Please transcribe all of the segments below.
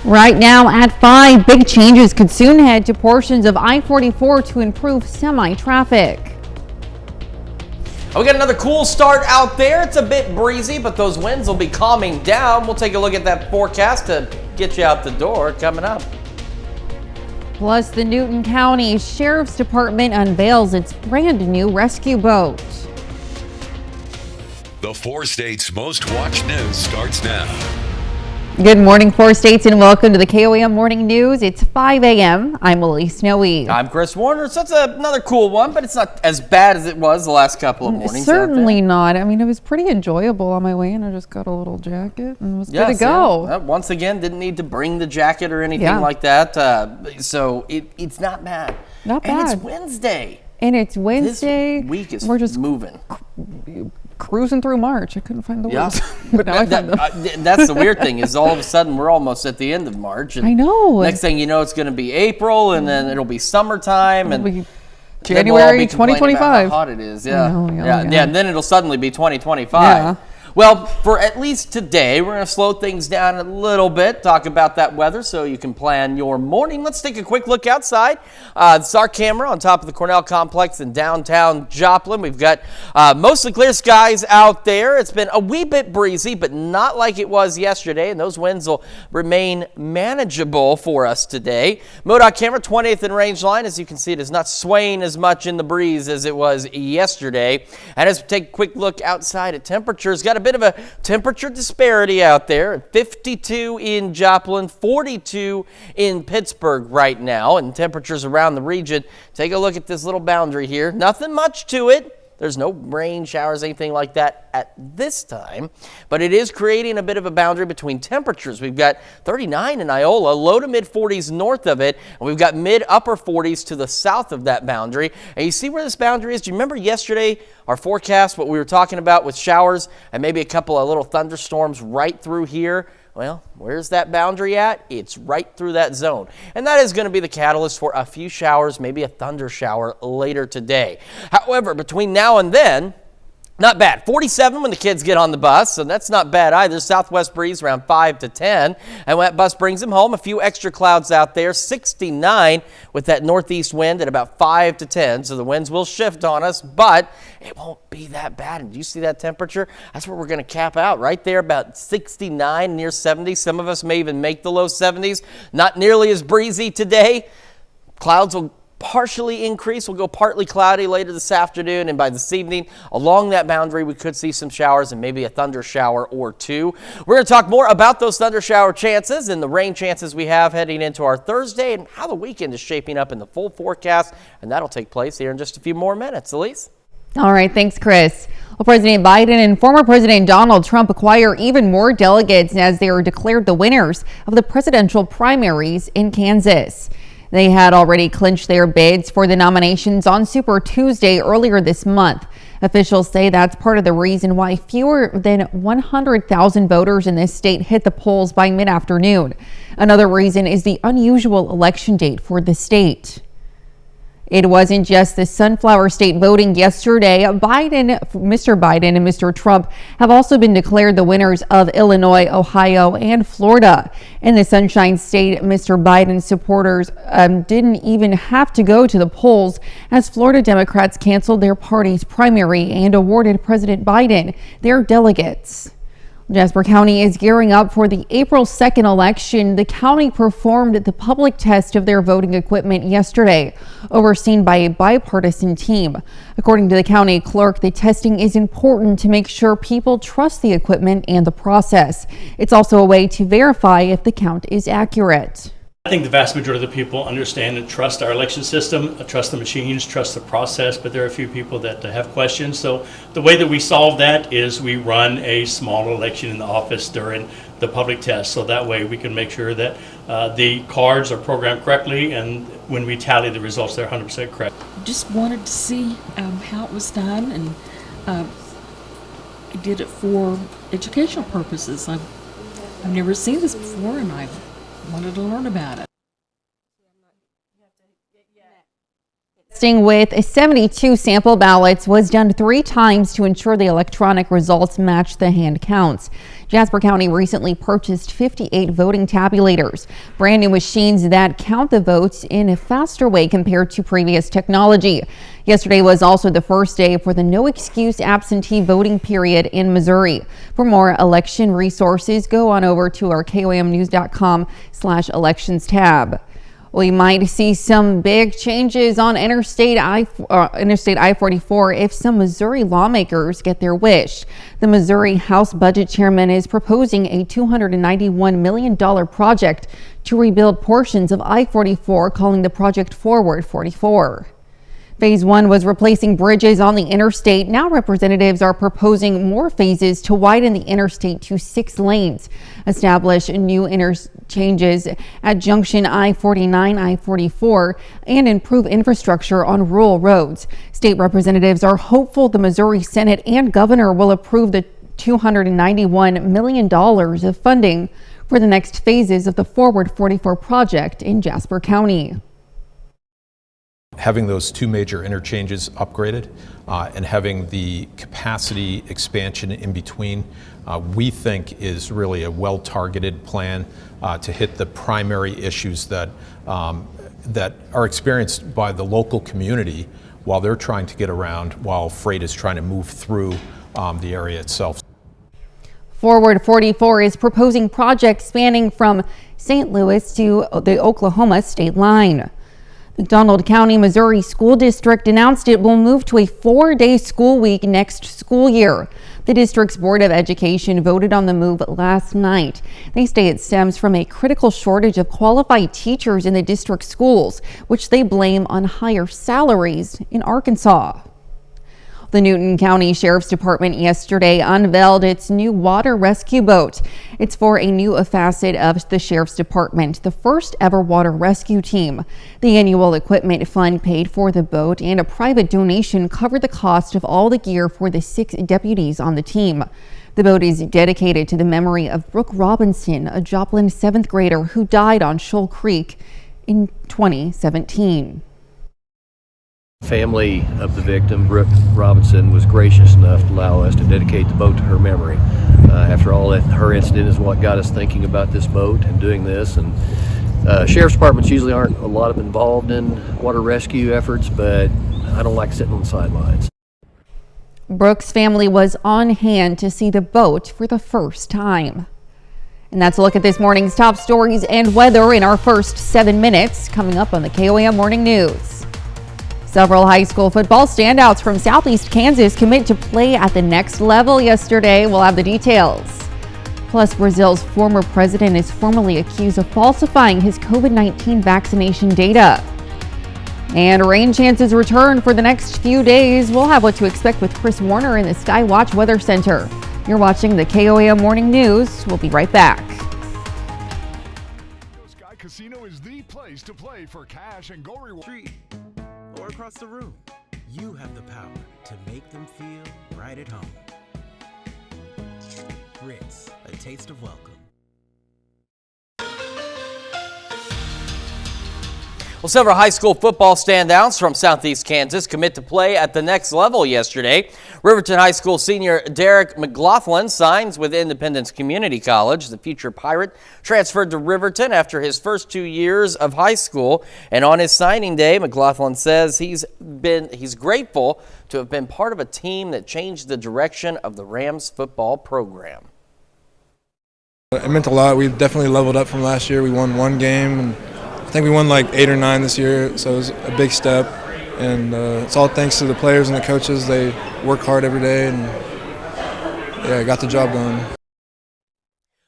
Right now at 5, big changes could soon head to portions of I-44 to improve semi-traffic. We got another cool start out there. It's a bit breezy, but those winds will be calming down. We'll take a look at that forecast to get you out the door coming up. Plus, the Newton County Sheriff's Department unveils its brand new rescue boat. The 4 states' most watched news starts now. Good morning, 4 states, and welcome to the KOAM Morning News. It's 5 a.m. I'm Elise Snowy. I'm Chris Warner. So it's another cool one, but it's not as bad as it was the last couple of mornings. Certainly not. I mean, it was pretty enjoyable on my way in. I just got a little jacket and was good to go. Yeah. Once again, didn't need to bring the jacket or anything like that. So it's not bad. Not bad. And it's Wednesday. This week is we're just moving. Cruising through March. I couldn't find the words. But now that's the weird thing is all of a sudden we're almost at the end of March. And I know. Next thing you know, it's going to be April, and then it'll be summertime, and January 2025. How hot it is. Yeah. And then it'll suddenly be 2025. Yeah. Well, for at least today, we're going to slow things down a little bit, talk about that weather so you can plan your morning. Let's take a quick look outside. This is our camera on top of the Cornell Complex in downtown Joplin. We've got mostly clear skies out there. It's been a wee bit breezy, but not like it was yesterday, and those winds will remain manageable for us today. MoDOT camera, 20th and range line. As you can see, it is not swaying as much in the breeze as it was yesterday. And as we take a quick look outside at temperatures, got a bit of a temperature disparity out there. 52 in Joplin, 42 in Pittsburgh right now, and temperatures around the region. Take a look at this little boundary here. Nothing much to it. There's no rain, showers, anything like that at this time, but it is creating a bit of a boundary between temperatures. We've got 39 in Iola, low to mid 40s north of it, and we've got mid upper 40s to the south of that boundary. And you see where this boundary is? Do you remember yesterday our forecast, what we were talking about with showers and maybe a couple of little thunderstorms right through here? Well, where's that boundary at? It's right through that zone. And that is going to be the catalyst for a few showers, maybe a thunder shower later today. However, between now and then, not bad. 47 when the kids get on the bus, so that's not bad either. Southwest breeze around 5 to 10. And when that bus brings them home, a few extra clouds out there. 69 with that northeast wind at about 5 to 10. So the winds will shift on us, but it won't be that bad. And do you see that temperature? That's where we're going to cap out, right there, about 69, near 70. Some of us may even make the low 70s. Not nearly as breezy today. Clouds will partially increase. We'll go partly cloudy later this afternoon, and by this evening along that boundary we could see some showers and maybe a thunder shower or two. We're going to talk more about those thunder shower chances and the rain chances we have heading into our Thursday and how the weekend is shaping up in the full forecast, and that'll take place here in just a few more minutes. Elise? All right, thanks, Chris. Well, President Biden and former President Donald Trump acquire even more delegates as they are declared the winners of the presidential primaries in Kansas. They had already clinched their bids for the nominations on Super Tuesday earlier this month. Officials say that's part of the reason why fewer than 100,000 voters in this state hit the polls by mid-afternoon. Another reason is the unusual election date for the state. It wasn't just the Sunflower State voting yesterday. Mr. Biden and Mr. Trump have also been declared the winners of Illinois, Ohio, and Florida. In the Sunshine State, Mr. Biden's supporters didn't even have to go to the polls as Florida Democrats canceled their party's primary and awarded President Biden their delegates. Jasper County is gearing up for the April 2nd election. The county performed the public test of their voting equipment yesterday, overseen by a bipartisan team. According to the county clerk, the testing is important to make sure people trust the equipment and the process. It's also a way to verify if the count is accurate. I think the vast majority of the people understand and trust our election system, trust the machines, trust the process, but there are a few people that have questions. So the way that we solve that is we run a small election in the office during the public test. So that way we can make sure that the cards are programmed correctly, and when we tally the results, they're 100% correct. Just wanted to see how it was done, and I did it for educational purposes. I've never seen this before, and I wanted to learn about it. Testing with 72 sample ballots was done 3 times to ensure the electronic results match the hand counts. Jasper County recently purchased 58 voting tabulators, brand new machines that count the votes in a faster way compared to previous technology. Yesterday was also the first day for the no excuse absentee voting period in Missouri. For more election resources, go on over to our KOAMnews.com/elections tab. We might see some big changes on Interstate I-44 if some Missouri lawmakers get their wish. The Missouri House Budget Chairman is proposing a $291 million project to rebuild portions of I-44, calling the project Forward 44. Phase 1 was replacing bridges on the interstate. Now representatives are proposing more phases to widen the interstate to 6 lanes, establish new interchanges at junction I-49, I-44, and improve infrastructure on rural roads. State representatives are hopeful the Missouri Senate and governor will approve the $291 million of funding for the next phases of the Forward 44 project in Jasper County. Having those 2 major interchanges upgraded and having the capacity expansion in between, we think is really a well-targeted plan to hit the primary issues that are experienced by the local community while they're trying to get around, while freight is trying to move through the area itself. Forward 44 is proposing projects spanning from St. Louis to the Oklahoma state line. McDonald County, Missouri School District announced it will move to a 4-day school week next school year. The district's Board of Education voted on the move last night. They say it stems from a critical shortage of qualified teachers in the district schools, which they blame on higher salaries in Arkansas. The Newton County Sheriff's Department yesterday unveiled its new water rescue boat. It's for a new facet of the Sheriff's Department, the first ever water rescue team. The annual equipment fund paid for the boat, and a private donation covered the cost of all the gear for the 6 deputies on the team. The boat is dedicated to the memory of Brooke Robinson, a Joplin 7th grader who died on Shoal Creek in 2017. Family of the victim, Brooke Robinson, was gracious enough to allow us to dedicate the boat to her memory. After all, her incident is what got us thinking about this boat and doing this. And sheriff's departments usually aren't a lot involved in water rescue efforts, but I don't like sitting on the sidelines. Brooke's family was on hand to see the boat for the first time. And that's a look at this morning's top stories and weather in our first 7 minutes, coming up on the KOAM Morning News. Several high school football standouts from Southeast Kansas commit to play at the next level yesterday. We'll have the details. Plus, Brazil's former president is formally accused of falsifying his COVID-19 vaccination data. And rain chances return for the next few days. We'll have what to expect with Chris Warner in the Skywatch Weather Center. You're watching the KOAM Morning News. We'll be right back. Sky Casino is the place to play for cash and go reward. Or across the room, you have the power to make them feel right at home. Ritz, a taste of welcome. Well, several high school football standouts from Southeast Kansas commit to play at the next level yesterday. Riverton High School senior Derek McLaughlin signs with Independence Community College. The future Pirate transferred to Riverton after his first 2 years of high school. And on his signing day, McLaughlin says he's grateful to have been part of a team that changed the direction of the Rams football program. It meant a lot. We definitely leveled up from last year. We won 1 game, and I think we won like 8 or 9 this year, so it was a big step. And it's all thanks to the players and the coaches. They work hard every day, and yeah, got the job done.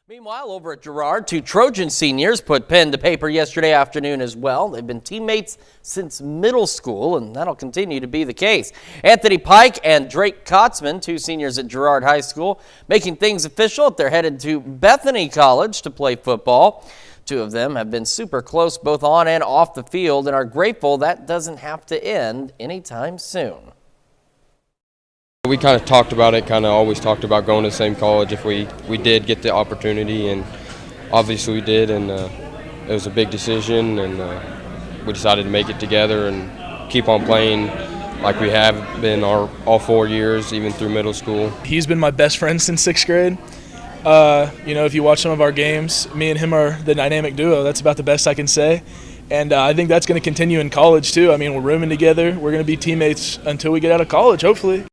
Meanwhile, over at Girard, 2 Trojan seniors put pen to paper yesterday afternoon as well. They've been teammates since middle school, and that'll continue to be the case. Anthony Pike and Drake Kotzman, 2 seniors at Girard High School, making things official. They're headed to Bethany College to play football. 2 of them have been super close both on and off the field and are grateful that doesn't have to end anytime soon. We kind of talked about it, always talked about going to the same college if we did get the opportunity, and obviously we did, and it was a big decision, and we decided to make it together, and keep on playing like we have been all 4 years, even through middle school. He's been my best friend since 6th grade. If you watch some of our games, me and him are the dynamic duo. That's about the best I can say. And I think that's going to continue in college, too. I mean, we're rooming together. We're going to be teammates until we get out of college, hopefully.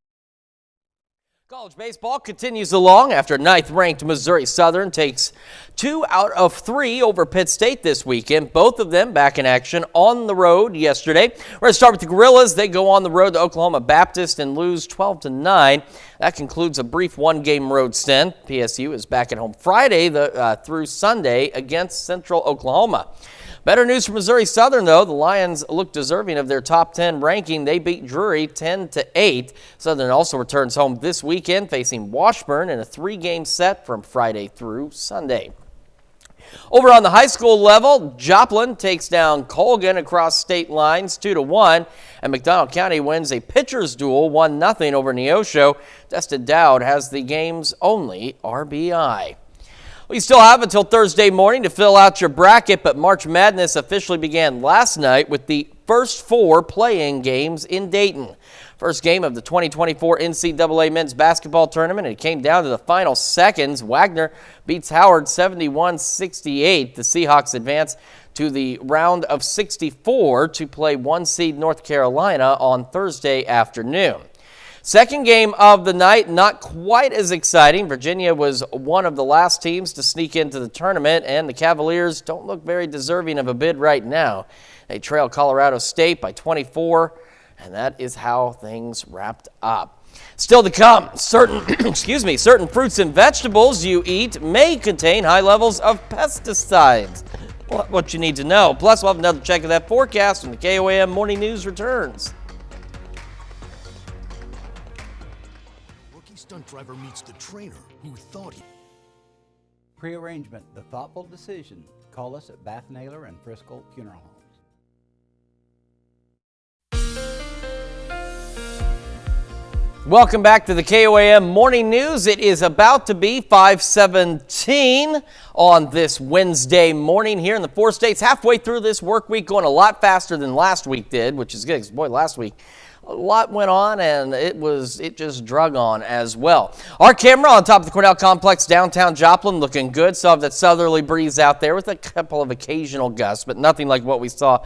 College baseball continues along after 9th-ranked Missouri Southern takes 2 out of 3 over Pitt State this weekend. Both of them back in action on the road yesterday. We're going to start with the Gorillas. They go on the road to Oklahoma Baptist and lose 12-9. That concludes a brief one-game road stint. PSU is back at home Friday through Sunday against Central Oklahoma. Better news for Missouri Southern, though. The Lions look deserving of their top 10 ranking. They beat Drury 10-8. Southern also returns home this weekend, facing Washburn in a 3-game set from Friday through Sunday. Over on the high school level, Joplin takes down Colgan across state lines 2-1, and McDonald County wins a pitcher's duel 1-0 over Neosho. Destin Dowd has the game's only RBI. We still have until Thursday morning to fill out your bracket, but March Madness officially began last night with the first 4 play-in games in Dayton. First game of the 2024 NCAA men's basketball tournament, and it came down to the final seconds. Wagner beats Howard 71-68. The Seahawks advance to the round of 64 to play 1-seed North Carolina on Thursday afternoon. Second game of the night, not quite as exciting. Virginia was one of the last teams to sneak into the tournament, and the Cavaliers don't look very deserving of a bid right now. They trail Colorado State by 24, and that is how things wrapped up. Still to come, certain fruits and vegetables you eat may contain high levels of pesticides. What you need to know. Plus, we'll have another check of that forecast when the KOAM Morning News returns. Stunt driver meets the trainer who thought he... Prearrangement, the thoughtful decision. Call us at Bath Naylor and Frisco Funeral Homes. Welcome back to the KOAM Morning News. It is about to be 5:17 on this Wednesday morning here in the 4 states. Halfway through this work week, going a lot faster than last week did, which is good because, boy, last week a lot went on, and it just drug on as well. Our camera on top of the Cornell Complex, downtown Joplin, looking good. Still have that southerly breeze out there with a couple of occasional gusts, but nothing like what we saw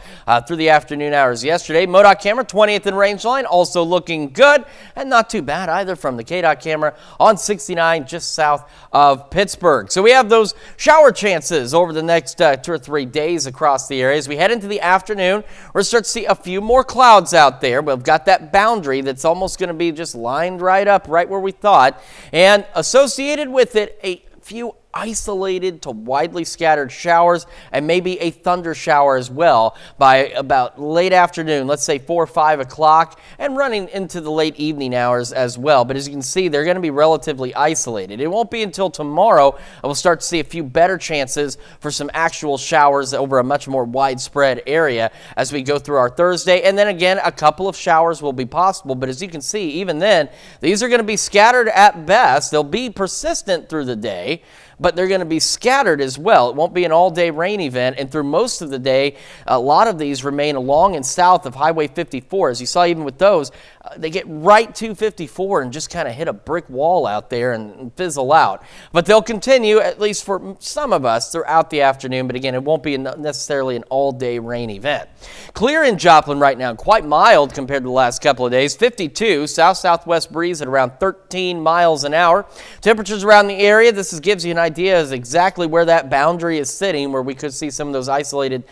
through the afternoon hours yesterday. MoDOT camera, 20th and Range Line, also looking good, and not too bad either from the KDOT camera on 69 just south of Pittsburgh. So we have those shower chances over the next 2 or 3 days across the area. As we head into the afternoon, we're going to start to see a few more clouds out there. We've got that boundary that's almost going to be just lined right up right where we thought, and associated with it a few isolated to widely scattered showers and maybe a thunder shower as well by about late afternoon, let's say 4 or 5 o'clock, and running into the late evening hours as well. But as you can see, they're going to be relatively isolated. It won't be until tomorrow we'll start to see a few better chances for some actual showers over a much more widespread area as we go through our Thursday. And then again, a couple of showers will be possible, but as you can see, even then, these are going to be scattered at best. They'll be persistent through the day, but they're going to be scattered as well. It won't be an all-day rain event, and through most of the day, a lot of these remain along and south of Highway 54. As you saw even with those, they get right to 54 and just kind of hit a brick wall out there and fizzle out. But they'll continue, at least for some of us, throughout the afternoon, but again, it won't be necessarily an all-day rain event. Clear in Joplin right now, quite mild compared to the last couple of days. 52, south-southwest breeze at around 13 miles an hour. Temperatures around the area, this gives you an idea of exactly where that boundary is sitting, where we could see some of those isolated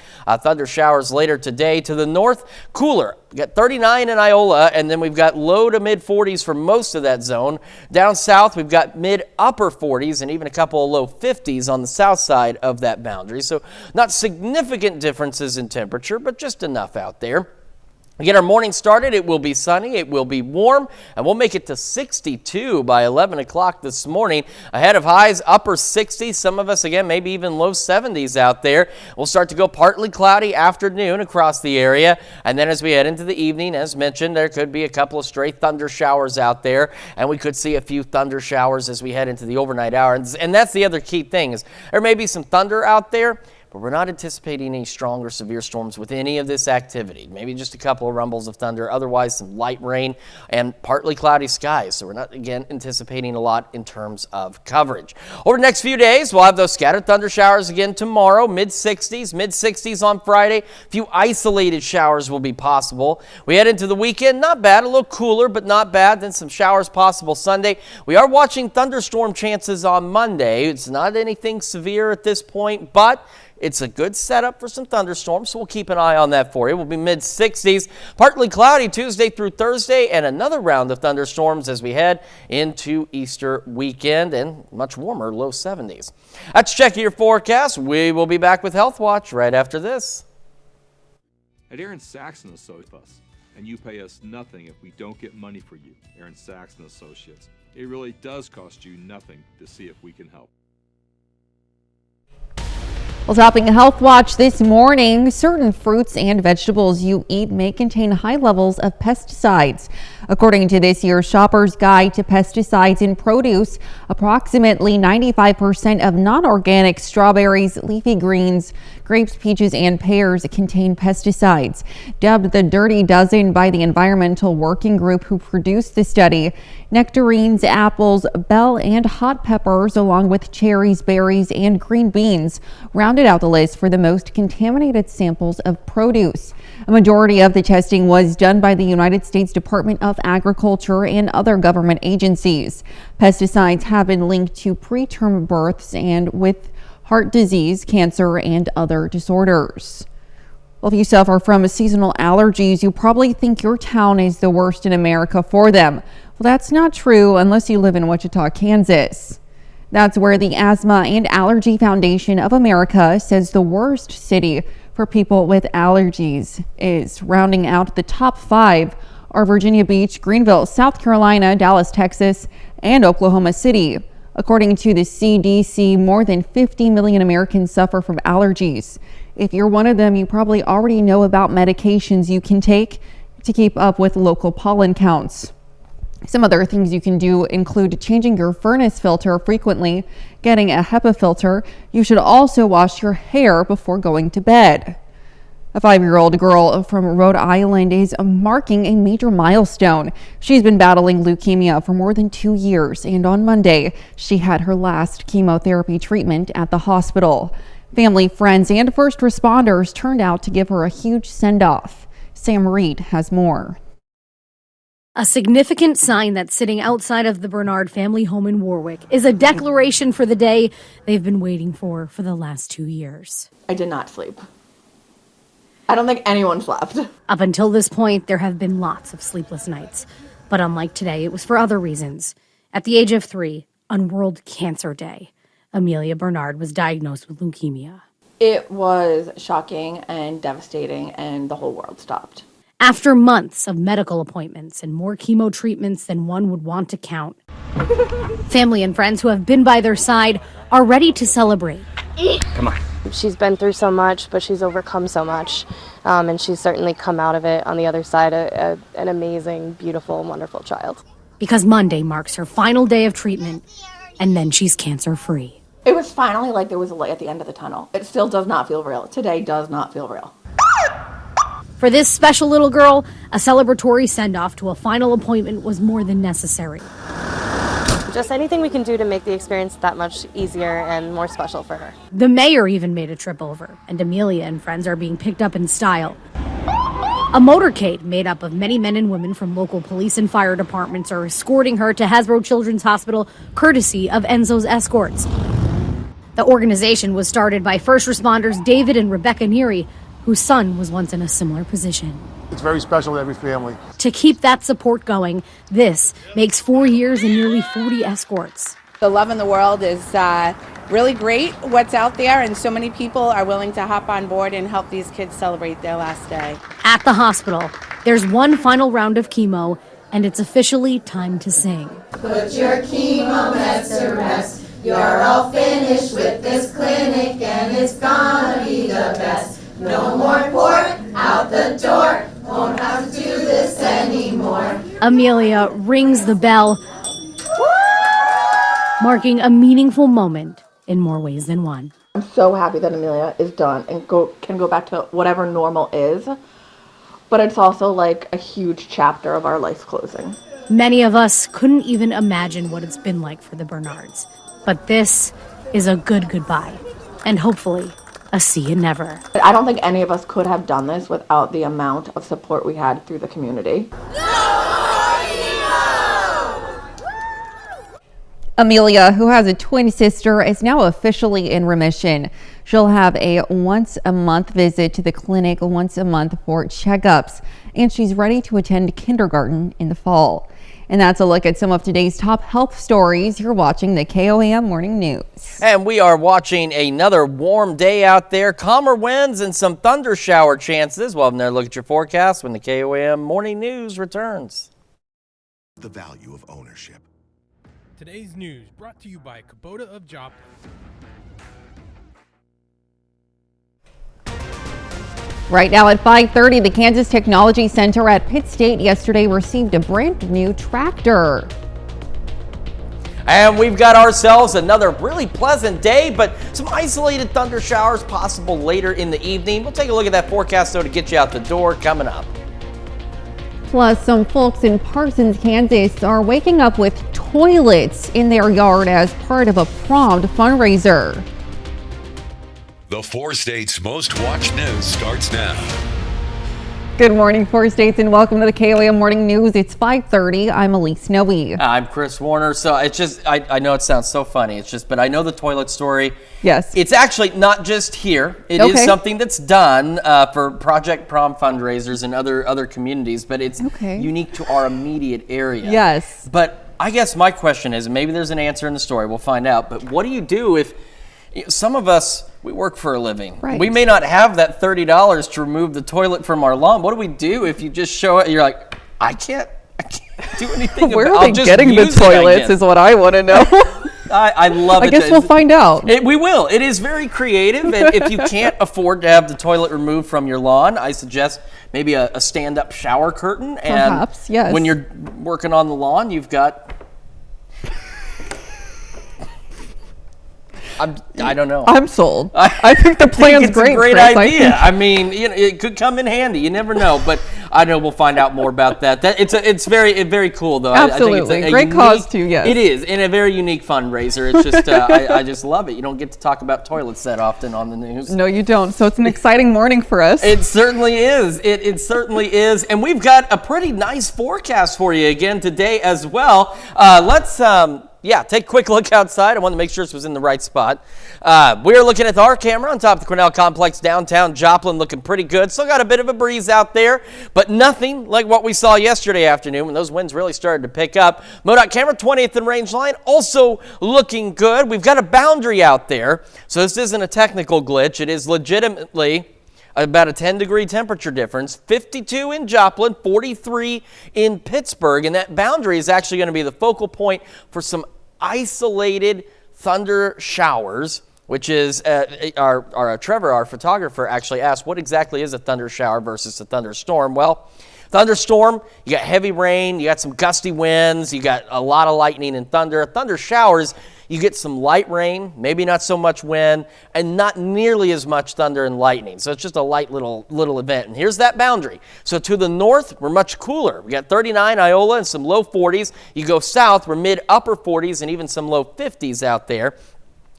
thunder showers later today. To the north, cooler. We got 39 in Iola, and then we've got low to mid 40s for most of that zone. Down south, we've got mid upper 40s and even a couple of low 50s on the south side of that boundary. So not significant differences in temperature, but just enough out there. We get our morning started. It will be sunny, it will be warm, and we'll make it to 62 by 11 o'clock this morning. Ahead of highs, upper 60s. Some of us, again, maybe even low 70s out there. We'll start to go partly cloudy afternoon across the area, and then as we head into the evening, as mentioned, there could be a couple of stray thunder showers out there, and we could see a few thunder showers as we head into the overnight hours. And that's the other key thing, is there may be some thunder out there, but we're not anticipating any strong or severe storms with any of this activity. Maybe just a couple of rumbles of thunder, otherwise some light rain and partly cloudy skies. So we're not, again, anticipating a lot in terms of coverage. Over the next few days, we'll have those scattered thunder showers again tomorrow, mid-60s on Friday. A few isolated showers will be possible. We head into the weekend, not bad, a little cooler, but not bad. Then some showers possible Sunday. We are watching thunderstorm chances on Monday. It's not anything severe at this point, but it's a good setup for some thunderstorms, so we'll keep an eye on that for you. We'll be mid-60s, partly cloudy Tuesday through Thursday, and another round of thunderstorms as we head into Easter weekend, and much warmer, low 70s. Let's check your forecast. We will be back with Health Watch right after this. At Aaron Saxon Associates, and you pay us nothing if we don't get money for you. Aaron Saxon Associates. It really does cost you nothing to see if we can help. Well, topping Health Watch this morning, certain fruits and vegetables you eat may contain high levels of pesticides. According to this year's Shopper's Guide to Pesticides in Produce, approximately 95% of non-organic strawberries, leafy greens, grapes, peaches, and pears contain pesticides. Dubbed the Dirty Dozen by the environmental working group who produced the study, nectarines, apples, bell and hot peppers, along with cherries, berries, and green beans, rounded out the list for the most contaminated samples of produce. A majority of the testing was done by the United States Department of Agriculture and other government agencies. Pesticides have been linked to preterm births and with heart disease, cancer, and other disorders. Well, if you suffer from seasonal allergies, you probably think your town is the worst in America for them. Well, that's not true unless you live in Wichita, Kansas. That's where the Asthma and Allergy Foundation of America says the worst city for people with allergies is. Rounding out the top 5 are Virginia Beach, Greenville, South Carolina, Dallas, Texas, and Oklahoma City. According to the CDC, more than 50 million Americans suffer from allergies. If you're one of them, you probably already know about medications you can take to keep up with local pollen counts. Some other things you can do include changing your furnace filter frequently, getting a HEPA filter. You should also wash your hair before going to bed. A 5-year-old girl from Rhode Island is marking a major milestone. She's been battling leukemia for more than 2 years, and on Monday, she had her last chemotherapy treatment at the hospital. Family, friends, and first responders turned out to give her a huge send-off. Sam Reed has more. A significant sign that's sitting outside of the Bernard family home in Warwick is a declaration for the day they've been waiting for the last 2 years. I did not sleep. I don't think anyone slept. Up until this point, there have been lots of sleepless nights. But unlike today, it was for other reasons. At the age of 3, on World Cancer Day, Amelia Bernard was diagnosed with leukemia. It was shocking and devastating, and the whole world stopped. After months of medical appointments and more chemo treatments than one would want to count, family and friends who have been by their side are ready to celebrate. Come on. She's been through so much, but she's overcome so much, and she's certainly come out of it on the other side an amazing, beautiful, wonderful child. Because Monday marks her final day of treatment, and then she's cancer-free. It was finally like there was a light at the end of the tunnel. It still does not feel real. Today does not feel real. For this special little girl, a celebratory send-off to a final appointment was more than necessary. Just anything we can do to make the experience that much easier and more special for her. The mayor even made a trip over, and Amelia and friends are being picked up in style. A motorcade made up of many men and women from local police and fire departments are escorting her to Hasbro Children's Hospital, courtesy of Enzo's Escorts. The organization was started by first responders David and Rebecca Neary, whose son was once in a similar position. It's very special to every family. To keep that support going, this makes 4 years and nearly 40 escorts. The love in the world is really great, what's out there, and so many people are willing to hop on board and help these kids celebrate their last day. At the hospital, there's one final round of chemo, and it's officially time to sing. Put your chemo meds to rest. You're all finished with this clinic, and it's gonna be the best. No more port out the door. Won't have to do this anymore. Amelia rings the bell, marking a meaningful moment in more ways than one. I'm so happy that Amelia is done and can go back to whatever normal is. But it's also like a huge chapter of our life closing. Many of us couldn't even imagine what it's been like for the Bernards. But this is a good goodbye, and hopefully a see you never. I don't think any of us could have done this without the amount of support we had through the community. Amelia, who has a twin sister, is now officially in remission. She'll have a once-a-month visit to the clinic once a month for checkups, and she's ready to attend kindergarten in the fall. And that's a look at some of today's top health stories. You're watching the KOAM Morning News. And we are watching another warm day out there, calmer winds and some thunder shower chances. We'll have another look at your forecast when the KOAM Morning News returns. The value of ownership. Today's news brought to you by Kubota of Joplin. Right now at 5:30, the Kansas Technology Center at Pitt State yesterday received a brand new tractor. And we've got ourselves another really pleasant day, but some isolated thunder showers possible later in the evening. We'll take a look at that forecast, though, to get you out the door coming up. Plus, some folks in Parsons, Kansas are waking up with toilets in their yard as part of a prom fundraiser. The 4 states' most watched news starts now. Good morning, 4 states, and welcome to the KOAM Morning News. It's 5:30. I'm Elise Snowy. I'm Chris Warner. So it's just, I know it sounds so funny. It's just, but I know the toilet story. Yes. It's actually not just here. It is something that's done for Project Prom fundraisers and other communities, but it's unique to our immediate area. Yes. But I guess my question is, maybe there's an answer in the story. We'll find out. But what do you do if some of us, we work for a living. Right. We may not have that $30 to remove the toilet from our lawn. What do we do if you just show it? You're like, I can't do anything. Where are they getting the toilets is what I want to know. I love it. I guess we'll find out. We will. It is very creative. And if you can't afford to have the toilet removed from your lawn, I suggest maybe a stand-up shower curtain. And perhaps, yes. When you're working on the lawn, you've got... I don't know. I'm sold. I think the plan's great. It's a great idea. I mean, it could come in handy. You never know. But I know we'll find out more about that. It's very cool though. Absolutely, I think it's a great unique, cause too. Yes, it is, and a very unique fundraiser. It's just I just love it. You don't get to talk about toilets that often on the news. No, you don't. So it's an exciting morning for us. It certainly is. It certainly is. And we've got a pretty nice forecast for you again today as well. Let's take a quick look outside. I wanted to make sure this was in the right spot. We're looking at our camera on top of the Cornell Complex downtown Joplin, looking pretty good. Still got a bit of a breeze out there, but nothing like what we saw yesterday afternoon when those winds really started to pick up. MoDOT camera 20th and range line also looking good. We've got a boundary out there, so this isn't a technical glitch. It is legitimately about a 10-degree temperature difference, 52 in Joplin, 43 in Pittsburgh, and that boundary is actually going to be the focal point for some isolated thunder showers, which is Trevor, our photographer, actually asked, what exactly is a thunder shower versus a thunderstorm? Well, thunderstorm, you got heavy rain, you got some gusty winds, you got a lot of lightning and thunder. Thunder showers, you get some light rain, maybe not so much wind, and not nearly as much thunder and lightning. So it's just a light little event. And here's that boundary. So to the north, we're much cooler. We got 39 Iola and some low 40s. You go south, we're mid-upper 40s and even some low 50s out there.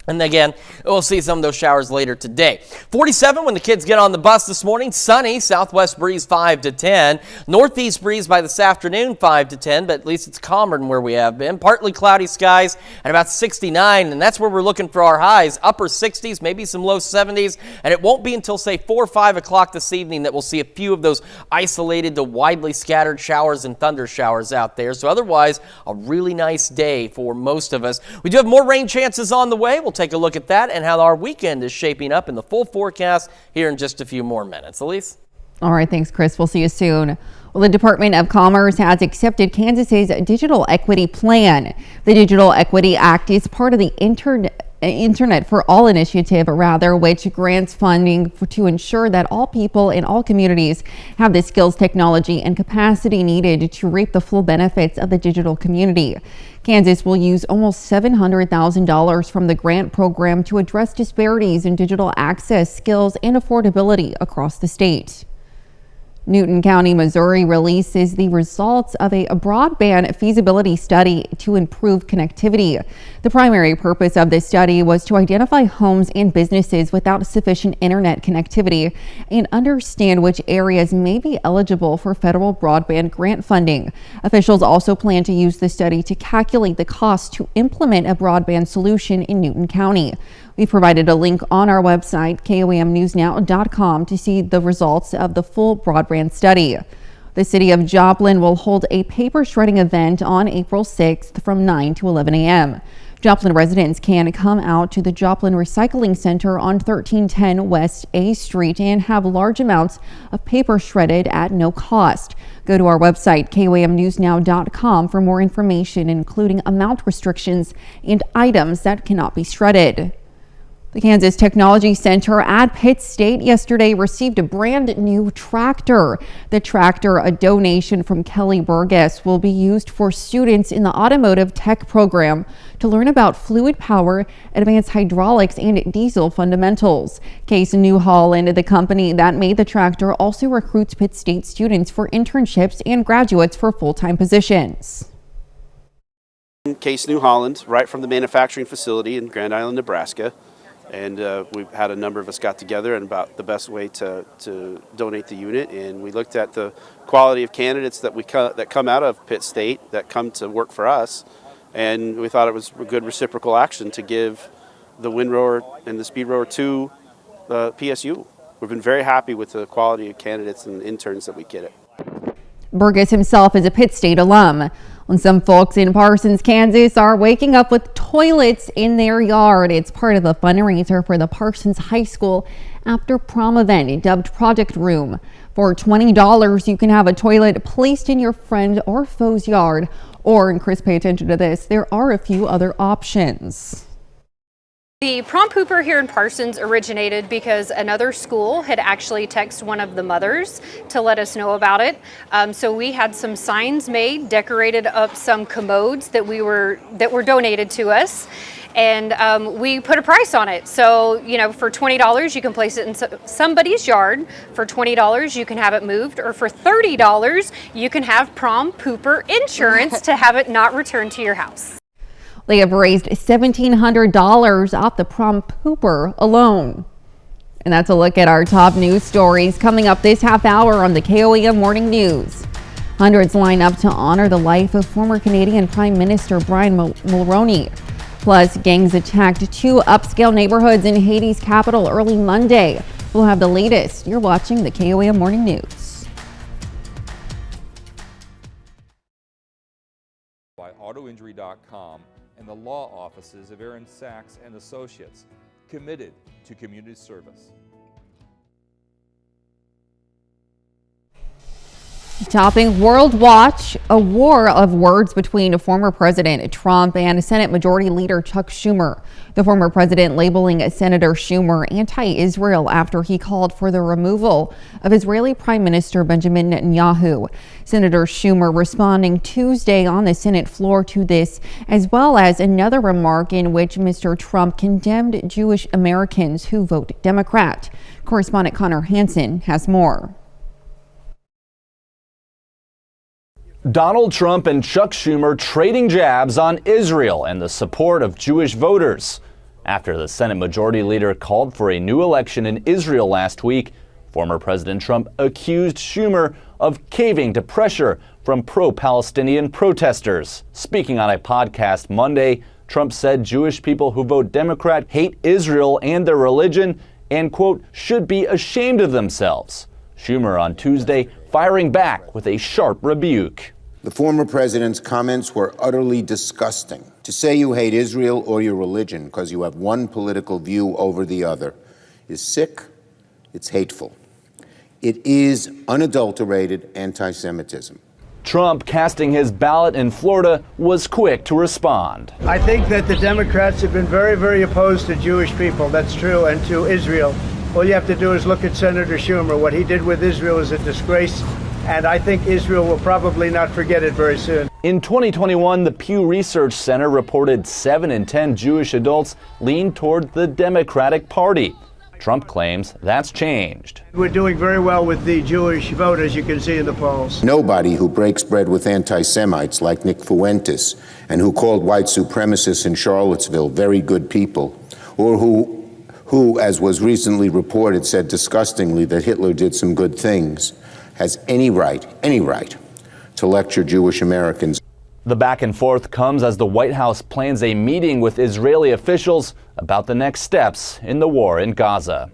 And again, we'll see some of those showers later today. 47 when the kids get on the bus this morning. Sunny, southwest breeze 5 to 10. Northeast breeze by this afternoon 5 to 10, but at least it's calmer than where we have been. Partly cloudy skies and about 69, and that's where we're looking for our highs. Upper 60s, maybe some low 70s, and it won't be until, say, 4 or 5 o'clock this evening that we'll see a few of those isolated to widely scattered showers and thunder showers out there. So otherwise, a really nice day for most of us. We do have more rain chances on the way. We'll take a look at that and how our weekend is shaping up in the full forecast here in just a few more minutes. Elise? All right, thanks, Chris. We'll see you soon. Well, the Department of Commerce has accepted Kansas's Digital Equity Plan. The Digital Equity Act is part of the Internet for All initiative, which grants funding to ensure that all people in all communities have the skills, technology, and capacity needed to reap the full benefits of the digital community. Kansas will use almost $700,000 from the grant program to address disparities in digital access, skills, and affordability across the state. Newton County, Missouri releases the results of a broadband feasibility study to improve connectivity. The primary purpose of this study was to identify homes and businesses without sufficient internet connectivity and understand which areas may be eligible for federal broadband grant funding. Officials also plan to use the study to calculate the cost to implement a broadband solution in Newton County. We provided a link on our website, KOAMnewsnow.com, to see the results of the full broadband study. The city of Joplin will hold a paper shredding event on April 6th from 9 to 11 a.m. Joplin residents can come out to the Joplin Recycling Center on 1310 West A Street and have large amounts of paper shredded at no cost. Go to our website, KOAMnewsnow.com, for more information, including amount restrictions and items that cannot be shredded. The Kansas Technology Center at Pitt State yesterday received a brand new tractor. The tractor, a donation from Kelly Burgess, will be used for students in the automotive tech program to learn about fluid power, advanced hydraulics, and diesel fundamentals. Case New Holland, the company that made the tractor, also recruits Pitt State students for internships and graduates for full-time positions. Case New Holland, right from the manufacturing facility in Grand Island, Nebraska. And we've had a number of us got together and about the best way to donate the unit, and we looked at the quality of candidates that come out of Pitt State that come to work for us, and we thought it was a good reciprocal action to give the windrower and the speedrower to PSU. We've been very happy with the quality of candidates and interns that we get it. Burgess himself is a Pitt State alum. And some folks in Parsons, Kansas are waking up with toilets in their yard. It's part of the fundraiser for the Parsons High School after prom event dubbed Project Room. For $20, you can have a toilet placed in your friend or foe's yard. Or, and Chris, pay attention to this, there are a few other options. The prom pooper here in Parsons originated because another school had actually texted one of the mothers to let us know about it. So we had some signs made, decorated up some commodes that were donated to us, and we put a price on it. So, you know, for $20 you can place it in somebody's yard. For $20 you can have it moved, or for $30 you can have prom pooper insurance to have it not returned to your house. They have raised $1,700 off the prom pooper alone. And that's a look at our top news stories coming up this half hour on the KOAM Morning News. Hundreds line up to honor the life of former Canadian Prime Minister Brian Mulroney. Plus, gangs attacked two upscale neighborhoods in Haiti's capital early Monday. We'll have the latest. You're watching the KOAM Morning News. By autoinjury.com and the law offices of Aaron Sachs and Associates, committed to community service. Topping World Watch, a war of words between former President Trump and Senate Majority Leader Chuck Schumer. The former president labeling Senator Schumer anti-Israel after he called for the removal of Israeli Prime Minister Benjamin Netanyahu. Senator Schumer responding Tuesday on the Senate floor to this, as well as another remark in which Mr. Trump condemned Jewish Americans who vote Democrat. Correspondent Connor Hansen has more. Donald Trump and Chuck Schumer trading jabs on Israel and the support of Jewish voters. After the Senate Majority Leader called for a new election in Israel last week, former President Trump accused Schumer of caving to pressure from pro-Palestinian protesters. Speaking on a podcast Monday, Trump said Jewish people who vote Democrat hate Israel and their religion and, quote, should be ashamed of themselves. Schumer on Tuesday firing back with a sharp rebuke. The former president's comments were utterly disgusting. To say you hate Israel or your religion because you have one political view over the other is sick, it's hateful. It is unadulterated anti-Semitism. Trump, casting his ballot in Florida, was quick to respond. I think that the Democrats have been very, very opposed to Jewish people. That's true, and to Israel. All you have to do is look at Senator Schumer. What he did with Israel is a disgrace, and I think Israel will probably not forget it very soon. In 2021, the Pew Research Center reported 7 in 10 Jewish adults lean toward the Democratic Party. Trump claims that's changed. We're doing very well with the Jewish vote, as you can see in the polls. Nobody who breaks bread with anti-Semites like Nick Fuentes and who called white supremacists in Charlottesville very good people, or who, as was recently reported, said disgustingly that Hitler did some good things, has any right to lecture Jewish Americans. The back and forth comes as the White House plans a meeting with Israeli officials about the next steps in the war in Gaza.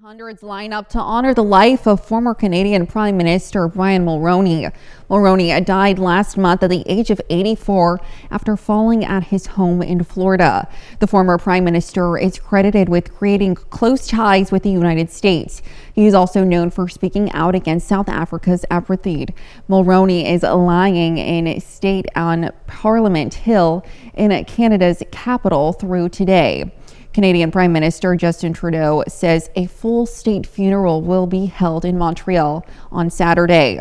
Hundreds line up to honor the life of former Canadian Prime Minister Brian Mulroney. Mulroney died last month at the age of 84 after falling at his home in Florida. The former Prime Minister is credited with creating close ties with the United States. He is also known for speaking out against South Africa's apartheid. Mulroney is lying in state on Parliament Hill in Canada's capital through today. Canadian Prime Minister Justin Trudeau says a full state funeral will be held in Montreal on Saturday.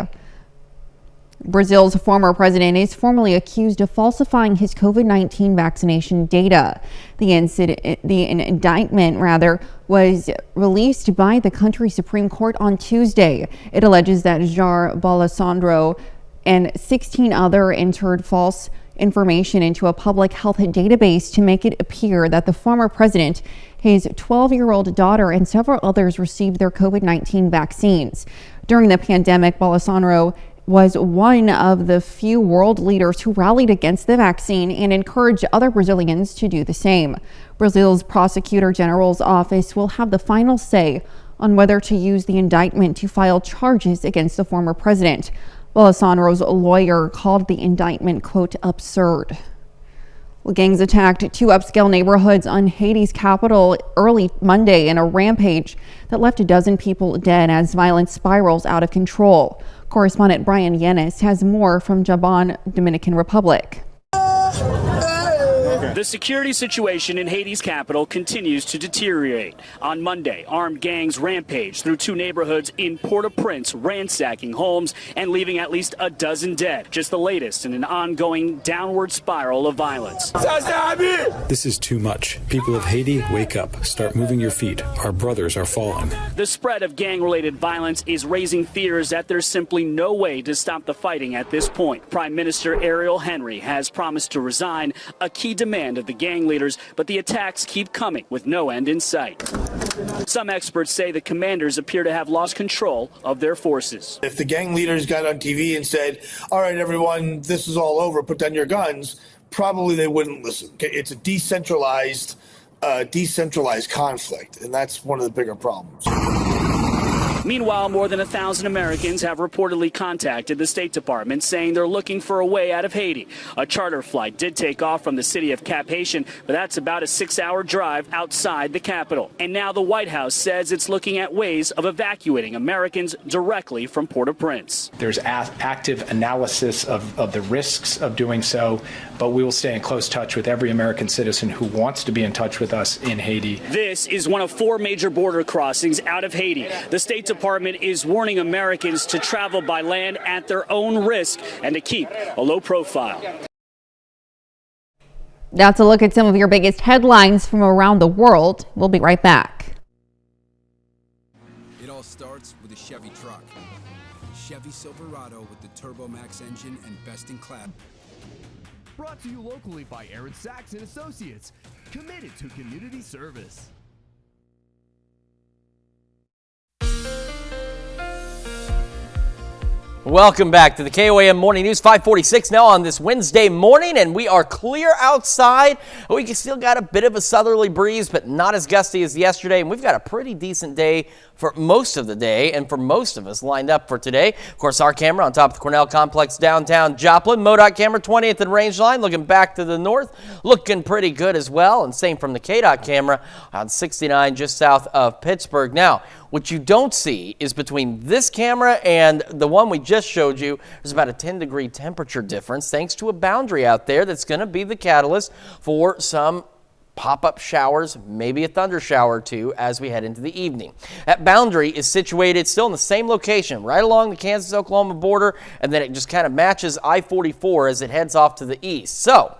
Brazil's former president is formally accused of falsifying his COVID-19 vaccination data. The indictment was released by the country's Supreme Court on Tuesday. It alleges that Jair Bolsonaro and 16 others entered false information into a public health database to make it appear that the former president, his 12-year-old daughter, and several others received their COVID-19 vaccines. During the pandemic, Bolsonaro was one of the few world leaders who rallied against the vaccine and encouraged other Brazilians to do the same. Brazil's Prosecutor General's office will have the final say on whether to use the indictment to file charges against the former president. Bolsonaro's lawyer called the indictment, quote, absurd. Well, gangs attacked 2 upscale neighborhoods on Haiti's capital early Monday in a rampage that left a dozen people dead as violence spirals out of control. Correspondent Brian Yenis has more from Jabon, Dominican Republic. The security situation in Haiti's capital continues to deteriorate. On Monday, armed gangs rampaged through 2 neighborhoods in Port-au-Prince, ransacking homes and leaving at least a dozen dead. Just the latest in an ongoing downward spiral of violence. This is too much. People of Haiti, wake up. Start moving your feet. Our brothers are falling. The spread of gang-related violence is raising fears that there's simply no way to stop the fighting at this point. Prime Minister Ariel Henry has promised to resign, a key demand of the gang leaders, but the attacks keep coming with no end in sight. Some experts say the commanders appear to have lost control of their forces. If the gang leaders got on TV and said, all right, everyone, this is all over, put down your guns, probably they wouldn't listen. It's a decentralized conflict, and that's one of the bigger problems. Meanwhile, more than 1,000 Americans have reportedly contacted the State Department saying they're looking for a way out of Haiti. A charter flight did take off from the city of Cap Haitian, but that's about a 6-hour drive outside the capital. And now the White House says it's looking at ways of evacuating Americans directly from Port-au-Prince. There's active analysis of the risks of doing so, but we will stay in close touch with every American citizen who wants to be in touch with us in Haiti. This is one of 4 major border crossings out of Haiti. The State Department is warning Americans to travel by land at their own risk and to keep a low profile. That's a look at some of your biggest headlines from around the world. We'll be right back. It all starts with a Chevy truck. Chevy Silverado with the Turbo Max engine and best-in-class. Brought to you locally by Aaron Sachs and Associates, committed to community service. Welcome back to the KOAM Morning News, 546 now on this Wednesday morning, and we are clear outside. We still got a bit of a southerly breeze, but not as gusty as yesterday, and we've got a pretty decent day for most of the day and for most of us lined up for today. Of course, our camera on top of the Cornell Complex downtown Joplin, MoDOT camera 20th and Rangeline looking back to the north, looking pretty good as well, and same from the KDOT camera on 69 just south of Pittsburgh. Now, What you don't see is between this camera and the one we just showed you, there's about a 10-degree temperature difference thanks to a boundary out there that's going to be the catalyst for some pop-up showers, maybe a thunder shower or two as we head into the evening. That boundary is situated still in the same location, right along the Kansas-Oklahoma border, and then it just kind of matches I-44 as it heads off to the east. So,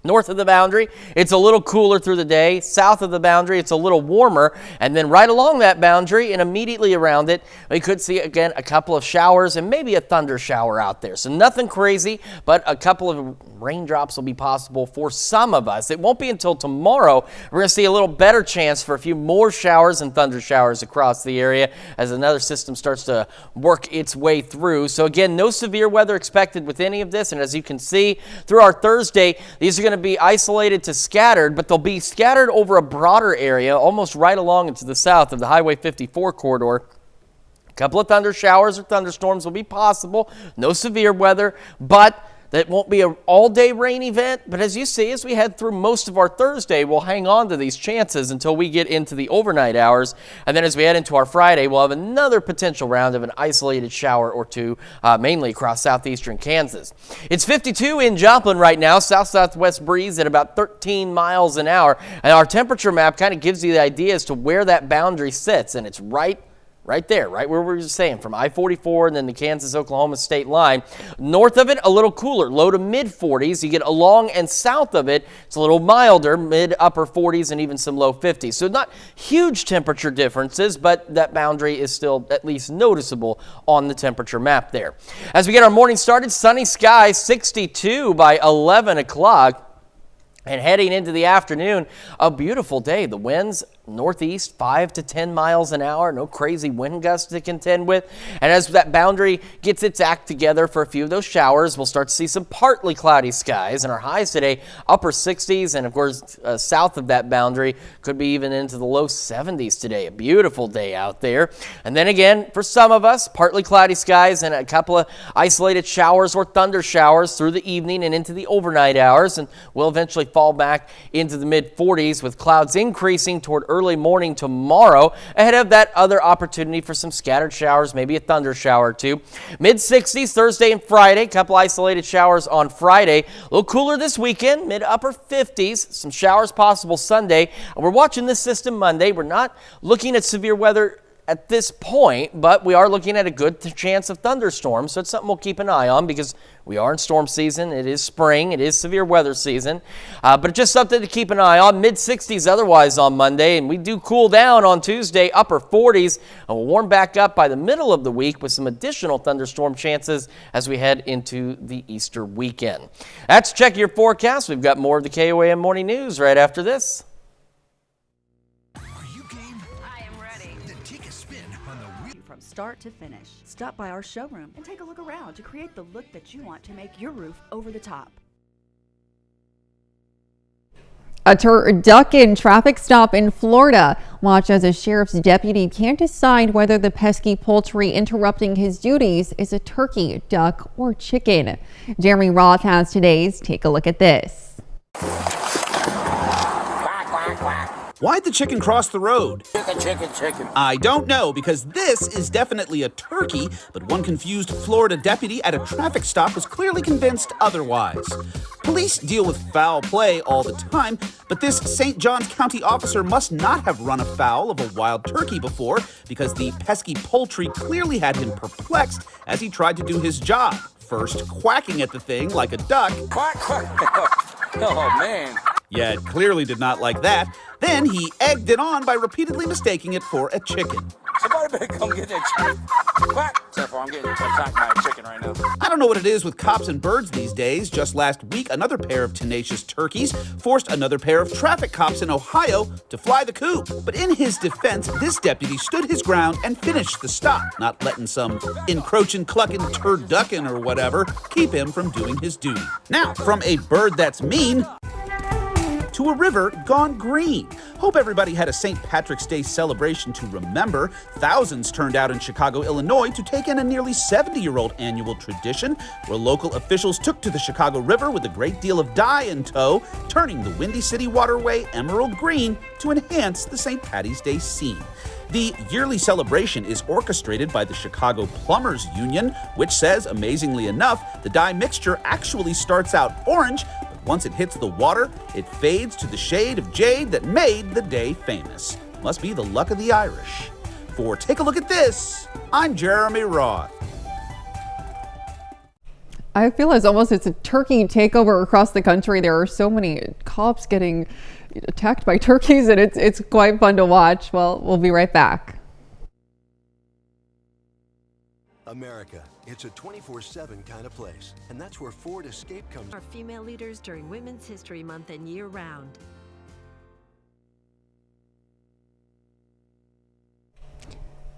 north of the boundary, it's a little cooler through the day. South of the boundary, it's a little warmer. And then right along that boundary and immediately around it, we could see, again, a couple of showers and maybe a thunder shower out there. So nothing crazy, but a couple of raindrops will be possible for some of us. It won't be until tomorrow we're going to see a little better chance for a few more showers and thunder showers across the area as another system starts to work its way through. So again, no severe weather expected with any of this. And as you can see, through our Thursday, these are going to be isolated to scattered, but they'll be scattered over a broader area, almost right along into the south of the Highway 54 corridor. A couple of thunder showers or thunderstorms will be possible. No severe weather, but that won't be an all-day rain event, but as you see, as we head through most of our Thursday, we'll hang on to these chances until we get into the overnight hours. And then as we head into our Friday, we'll have another potential round of an isolated shower or two, mainly across southeastern Kansas. It's 52 in Joplin right now, south-southwest breeze at about 13 miles an hour. And our temperature map kind of gives you the idea as to where that boundary sits, and it's right there, right where we were saying, from I-44 and then the Kansas-Oklahoma state line. North of it, a little cooler, low to mid-40s. You get along and south of it, it's a little milder, mid-upper 40s and even some low 50s. So not huge temperature differences, but that boundary is still at least noticeable on the temperature map there. As we get our morning started, sunny skies, 62 by 11 o'clock. And heading into the afternoon, a beautiful day. The winds northeast 5 to 10 miles an hour. No crazy wind gusts to contend with. And as that boundary gets its act together for a few of those showers, we'll start to see some partly cloudy skies. And our highs today, upper 60s. And of course, south of that boundary, could be even into the low 70s today. A beautiful day out there. And then again, for some of us, partly cloudy skies and a couple of isolated showers or thunder showers through the evening and into the overnight hours. And we'll eventually fall back into the mid-40s with clouds increasing toward early morning tomorrow ahead of that other opportunity for some scattered showers, maybe a thunder shower or two. Mid-60s Thursday and Friday, couple isolated showers on Friday. A little cooler this weekend, mid-upper 50s, some showers possible Sunday. We're watching this system Monday. We're not looking at severe weather at this point, but we are looking at a good chance of thunderstorms, so it's something we'll keep an eye on because we are in storm season. It is spring. It is severe weather season, but just something to keep an eye on. Mid-60s otherwise on Monday, and we do cool down on Tuesday, upper 40s, and we'll warm back up by the middle of the week with some additional thunderstorm chances as we head into the Easter weekend. That's Check Your Forecast. We've got more of the KOAM Morning News right after this. From start to finish. Stop by our showroom and take a look around to create the look that you want to make your roof over the top. A turducken traffic stop in Florida. Watch as a sheriff's deputy can't decide whether the pesky poultry interrupting his duties is a turkey, duck, or chicken. Jeremy Roth has today's Take a Look at This. Why'd the chicken cross the road? Chicken. I don't know, because this is definitely a turkey, but one confused Florida deputy at a traffic stop was clearly convinced otherwise. Police deal with foul play all the time, but this St. Johns County officer must not have run afoul of a wild turkey before, because the pesky poultry clearly had him perplexed as he tried to do his job. First, quacking at the thing like a duck. Quack, quack. Oh, man. Yeah, it clearly did not like that. Then he egged it on by repeatedly mistaking it for a chicken. Somebody better come get that chicken. Quack. Careful, I'm getting attacked by a chicken right now. I don't know what it is with cops and birds these days. Just last week, another pair of tenacious turkeys forced another pair of traffic cops in Ohio to fly the coop. But in his defense, this deputy stood his ground and finished the stop, not letting some encroaching, clucking, turducken or whatever keep him from doing his duty. Now, from a bird that's mean to a river gone green. Hope everybody had a St. Patrick's Day celebration to remember. Thousands turned out in Chicago, Illinois to take in a nearly 70-year-old annual tradition where local officials took to the Chicago River with a great deal of dye in tow, turning the Windy City waterway emerald green to enhance the St. Patty's Day scene. The yearly celebration is orchestrated by the Chicago Plumbers Union, which says, amazingly enough, the dye mixture actually starts out orange, but once it hits the water, it fades to the shade of jade that made the day famous. Must be the luck of the Irish. For Take a Look at This, I'm Jeremy Roth. I feel as almost it's a turkey takeover across the country. There are so many cops getting attacked by turkeys, and it's quite fun to watch. Well, we'll be right back. America, it's a 24/7 kind of place, and that's where Ford Escape comes. Our female leaders during Women's History Month and year-round.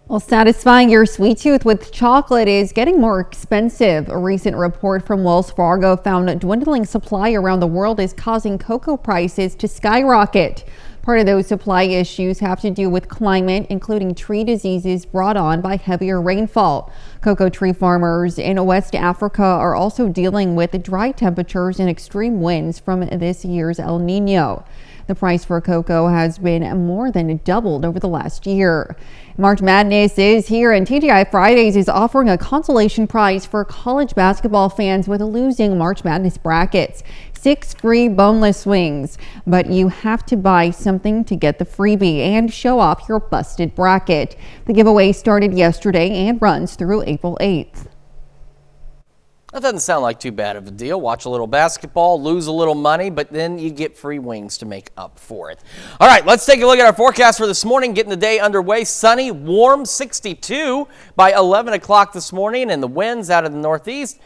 Well, satisfying your sweet tooth with chocolate is getting more expensive. A recent report from Wells Fargo found a dwindling supply around the world is causing cocoa prices to skyrocket. Part of those supply issues have to do with climate, including tree diseases brought on by heavier rainfall. Cocoa tree farmers in West Africa are also dealing with dry temperatures and extreme winds from this year's El Nino. The price for cocoa has been more than doubled over the last year. March Madness is here, and TGI Fridays is offering a consolation prize for college basketball fans with losing March Madness brackets. 6 free boneless wings, but you have to buy something to get the freebie and show off your busted bracket. The giveaway started yesterday and runs through April 8th. That doesn't sound like too bad of a deal. Watch a little basketball, lose a little money, but then you get free wings to make up for it. All right, let's take a look at our forecast for this morning. Getting the day underway. Sunny, warm, 62 by 11 o'clock this morning, and the winds out of the northeast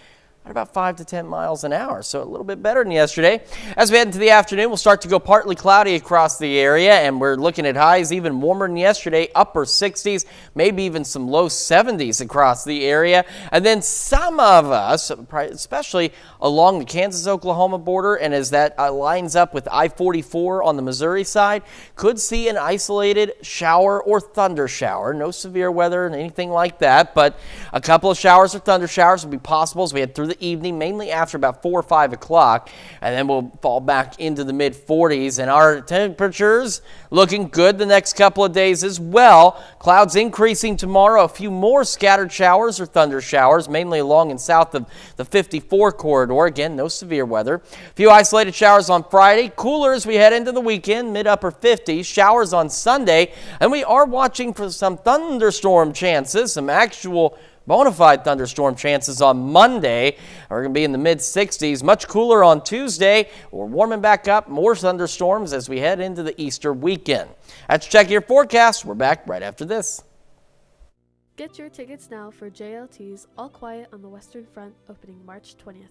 at about 5 to 10 miles an hour, so a little bit better than yesterday. As we head into the afternoon, we'll start to go partly cloudy across the area, and we're looking at highs even warmer than yesterday, upper 60s, maybe even some low 70s across the area. And then some of us, especially along the Kansas-Oklahoma border, and as that lines up with I-44 on the Missouri side, could see an isolated shower or thunder shower. No severe weather and anything like that, but a couple of showers or thunder showers will be possible as we head through the evening, mainly after about 4 or 5 o'clock, and then we'll fall back into the mid 40s, and our temperatures looking good the next couple of days as well. Clouds increasing tomorrow, a few more scattered showers or thunder showers, mainly along and south of the 54 corridor. Again, no severe weather. A few isolated showers on Friday, cooler as we head into the weekend, mid-upper 50s, showers on Sunday, and we are watching for some thunderstorm chances, some actual bona fide thunderstorm chances on Monday. We're going to be in the mid-60s. Much cooler on Tuesday. We're warming back up. More thunderstorms as we head into the Easter weekend. That's Check Your Forecast. We're back right after this. Get your tickets now for JLT's All Quiet on the Western Front opening March 20th.